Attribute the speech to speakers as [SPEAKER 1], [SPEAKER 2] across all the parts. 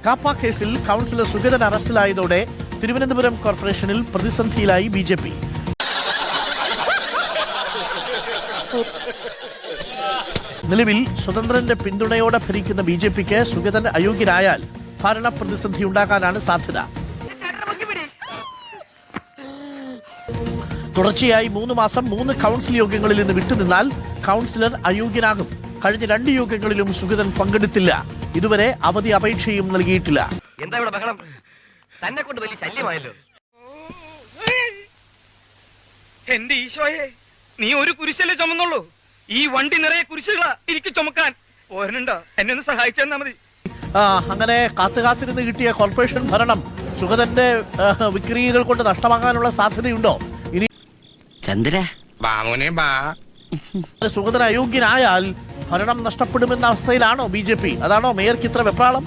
[SPEAKER 1] കാപ്പ കേസിൽ കൗൺസിലർ സുഗതൻ അറസ്റ്റിലായതോടെ തിരുവനന്തപുരം കോർപ്പറേഷനിൽ പ്രതിസന്ധിയിലായി ബി.ജെ.പി. നിലവിൽ സ്വതന്ത്രന്റെ പിന്തുണയോടെ ഭരിക്കുന്ന ബി.ജെ.പിക്ക് സുഗതൻ അയോഗ്യനായാൽ ഭരണ പ്രതിസന്ധി ഉണ്ടാകാനാണ് സാധ്യത. തുടർച്ചയായി 3 മാസം 3 കൗൺസിൽ യോഗങ്ങളിൽ നിന്ന് വിട്ടുനിന്നാൽ കൗൺസിലർ അയോഗ്യനാകും. കഴിഞ്ഞ 2 യോഗങ്ങളിലും സുഗതൻ പങ്കെടുത്തില്ല. ഇതുവരെ അവധി അപേക്ഷയും നൽകിയിട്ടില്ല.
[SPEAKER 2] എന്താ ഇവിടെ ബഹളം? തന്നെ കൊണ്ട് വലിയ ശല്യമായല്ലോ.
[SPEAKER 3] എന്റെ ഈശോയെ, നീ ഒരു കുരിശല്ലേ ചുമന്നുള്ളൂ? ഈ വണ്ടി നിറയെ കുരിശുകളാ എനിക്ക് ചുമക്കാൻ. പോരനുണ്ടോ? എന്നെ ഒന്ന് സഹായിച്ചെന്നാ മതി.
[SPEAKER 1] അങ്ങനെ കാത്തുകാത്തിരുന്ന് കിട്ടിയ കോർപ്പറേഷൻ ഭരണം സുഗതന്റെ വിക്രിയകൾ കൊണ്ട് നഷ്ടമാകാനുള്ള സാധ്യതയുണ്ടോ? ഇനി
[SPEAKER 4] ചന്ദ്ര
[SPEAKER 1] സുഗതൻ അയോഗ്യനായാൽ ഭരണം നഷ്ടപ്പെടുമെന്ന അവസ്ഥയിലാണോ ബി.ജെ.പി.? അതാണോ മേയർക്ക് ഇത്ര വെപ്രാളം?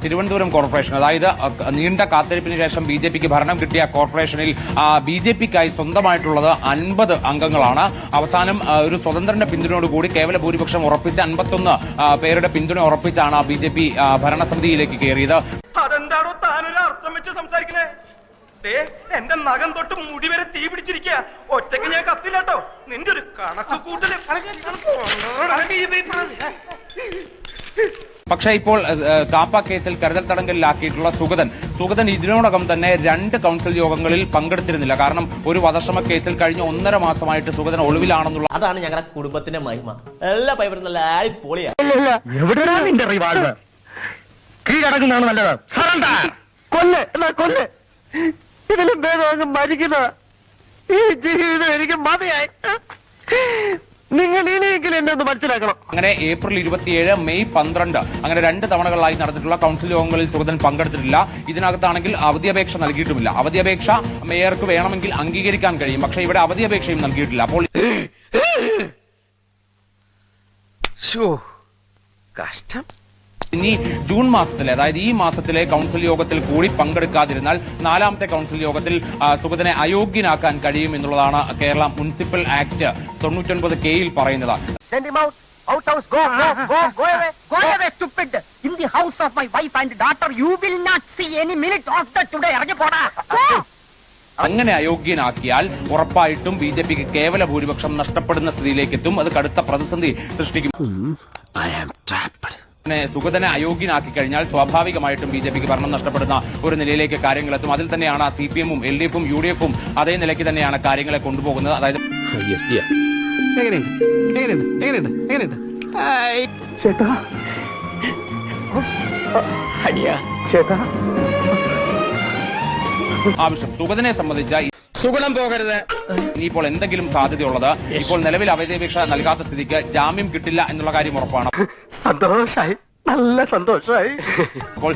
[SPEAKER 5] തിരുവനന്തപുരം കോർപ്പറേഷൻ, അതായത് നീണ്ട കാത്തിരിപ്പിന് ശേഷം ബി.ജെ.പിക്ക് ഭരണം കിട്ടിയ കോർപ്പറേഷനിൽ ബി.ജെ.പിക്കായി സ്വന്തമായിട്ടുള്ളത് 50 അംഗങ്ങളാണ്. അവസാനം ഒരു സ്വതന്ത്രന്റെ പിന്തുണയോടുകൂടി കേവല ഭൂരിപക്ഷം ഉറപ്പിച്ച് 51 പേരുടെ പിന്തുണ ഉറപ്പിച്ചാണ് ബി.ജെ.പി. ഭരണസമിതിയിലേക്ക് കയറിയത്.
[SPEAKER 3] അതെന്താണോ താനൊരു അർത്ഥം വെച്ച് സംസാരിക്കണേ? എന്റെ നഖം തൊട്ട് മുടി വരെ തീ പിടിച്ചിരിക്കുക. ഒറ്റയ്ക്ക് ഞാൻ കത്തില്ലാട്ടോ. നിന്റെ ഒരു കണക്ക് കൂട്ടല്.
[SPEAKER 5] പക്ഷേ ഇപ്പോൾ കാപ്പ കേസിൽ കരുതൽ തടങ്കലിലാക്കിയിട്ടുള്ള സുഗതൻ ഇതിനോടകം തന്നെ 2 കൗൺസിൽ യോഗങ്ങളിൽ പങ്കെടുത്തിരുന്നില്ല. കാരണം ഒരു വധശ്രമ കേസിൽ കഴിഞ്ഞ 1.5 മാസമായിട്ട് സുഗതൻ ഒളിവിലാണെന്നുള്ള.
[SPEAKER 4] അതാണ് ഞങ്ങളുടെ കുടുംബത്തിന്റെ മഹിമ. എല്ലാ പൈപ്പറും നല്ല പൊളിയാ.
[SPEAKER 2] എവിടെയാണ് നിന്റെ റിവാൾവർ? കീഴടങ്ങുന്നതാണ് നല്ലത്. കൊല്ല്. ഇതിലും ഭേദം മരിക്കുന്ന ഈ ജീവിതം എനിക്ക് മതിയായി. നിങ്ങൾ ഇനിയെങ്കിലും എന്നെ ഒന്ന് മനസ്സിലാക്കണം.
[SPEAKER 5] അങ്ങനെ ഏപ്രിൽ 27, മെയ് 12 അങ്ങനെ 2 തവണകളായി നടന്നിട്ടുള്ള കൗൺസിൽ യോഗങ്ങളിൽ സുഗതൻ പങ്കെടുത്തിട്ടില്ല. ഇതിനകത്താണെങ്കിൽ അവധി അപേക്ഷ നൽകിയിട്ടുമില്ല. അവധി അപേക്ഷ മേയർക്ക് വേണമെങ്കിൽ അംഗീകരിക്കാൻ കഴിയും. പക്ഷേ ഇവിടെ അവധി അപേക്ഷയും നൽകിയിട്ടില്ല. അപ്പോൾ
[SPEAKER 2] കഷ്ടം.
[SPEAKER 5] ഇനി ജൂൺ മാസത്തിലെ, അതായത് ഈ മാസത്തിലെ കൗൺസിൽ യോഗത്തിൽ കൂടി പങ്കെടുക്കാതിരുന്നാൽ 4ാമത്തെ കൗൺസിൽ യോഗത്തിൽ സുഗതനെ അയോഗ്യനാക്കാൻ കഴിയും എന്നുള്ളതാണ് കേരള മുനിസിപ്പൽ ആക്ട് 99K പറയുന്നത്. അങ്ങനെ അയോഗ്യനാക്കിയാൽ ഉറപ്പായിട്ടും ബി.ജെ.പിക്ക് കേവല ഭൂരിപക്ഷം നഷ്ടപ്പെടുന്ന സ്ഥിതിയിലേക്ക് എത്തും. അത് കടുത്ത പ്രതിസന്ധി സൃഷ്ടിക്കും. സുഗതനെ അയോഗ്യനാക്കി കഴിഞ്ഞാൽ സ്വാഭാവികമായിട്ടും ബി.ജെ.പിക്ക് ഭരണം നഷ്ടപ്പെടുന്ന ഒരു നിലയിലേക്ക് കാര്യങ്ങളെത്തും. അതിൽ തന്നെയാണ് CPM-ഉം LDF-ഉം UDF-ഉം അതേ നിലയ്ക്ക് തന്നെയാണ് കാര്യങ്ങളെ കൊണ്ടുപോകുന്നത്. അതായത് ആവശ്യം സുഗതനെ സംബന്ധിച്ച
[SPEAKER 2] സുഗുണം പോകരുത്.
[SPEAKER 5] ഇനിയിപ്പോൾ എന്തെങ്കിലും സാധ്യതയുള്ളത് ഇപ്പോൾ നിലവിൽ അവധിയപേക്ഷ നൽകാത്ത സ്ഥിതിക്ക് ജാമ്യം കിട്ടില്ല എന്നുള്ള കാര്യം ഉറപ്പാണ്.
[SPEAKER 2] സന്തോഷായി, നല്ല സന്തോഷായി.
[SPEAKER 5] അപ്പോൾ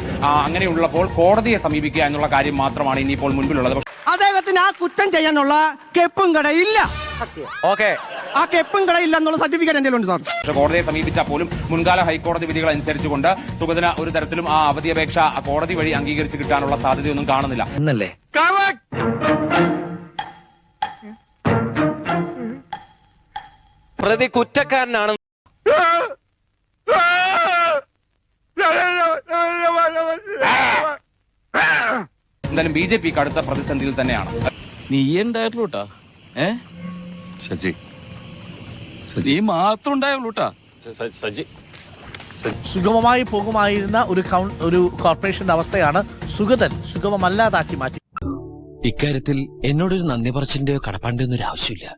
[SPEAKER 5] അങ്ങനെയുള്ളപ്പോൾ കോടതിയെ സമീപിക്കുക എന്നുള്ള കാര്യം മാത്രമാണ് ഇനിയിപ്പോൾ മുൻപിലുള്ളത്.
[SPEAKER 6] അദ്ദേഹത്തിന് ആ കുറ്റം ചെയ്യാനുള്ള കെപ്പും കടയില്ല. ആ കെപ്പും കടയില്ല എന്നുള്ള സർട്ടിഫിക്കറ്റ് എന്തെങ്കിലും ഉണ്ട് സാർ?
[SPEAKER 5] പക്ഷേ കോടതിയെ സമീപിച്ചാൽ പോലും മുൻകാല ഹൈക്കോടതി വിധികൾ അനുസരിച്ചുകൊണ്ട് സുഗതന് ഒരു തരത്തിലും ആ അവധി അപേക്ഷ കോടതി വഴി അംഗീകരിച്ച് കിട്ടാനുള്ള സാധ്യതയൊന്നും കാണുന്നില്ല
[SPEAKER 2] എന്നല്ലേ?
[SPEAKER 7] പ്രതി കുറ്റക്കാരനാണ്.
[SPEAKER 5] എന്തായാലും ബി.ജെ.പിക്ക് അടുത്ത പ്രതിസന്ധിയിൽ തന്നെയാണ്.
[SPEAKER 7] നീ ഉണ്ടായിട്ടുള്ളൂട്ടാ. സജി മാത്രം ഉണ്ടായുള്ളൂട്ടാ.
[SPEAKER 1] സുഗമമായി പോകുമായിരുന്ന ഒരു കോർപ്പറേഷന്റെ അവസ്ഥയാണ് സുഗതൻ സുഗമമല്ലാതാക്കി മാറ്റി.
[SPEAKER 8] ഇക്കാര്യത്തിൽ എന്നോടൊരു നന്ദി പറച്ചിന്റെയോ കടപ്പാണ്ടിയോ ഒന്നും ആവശ്യമില്ല.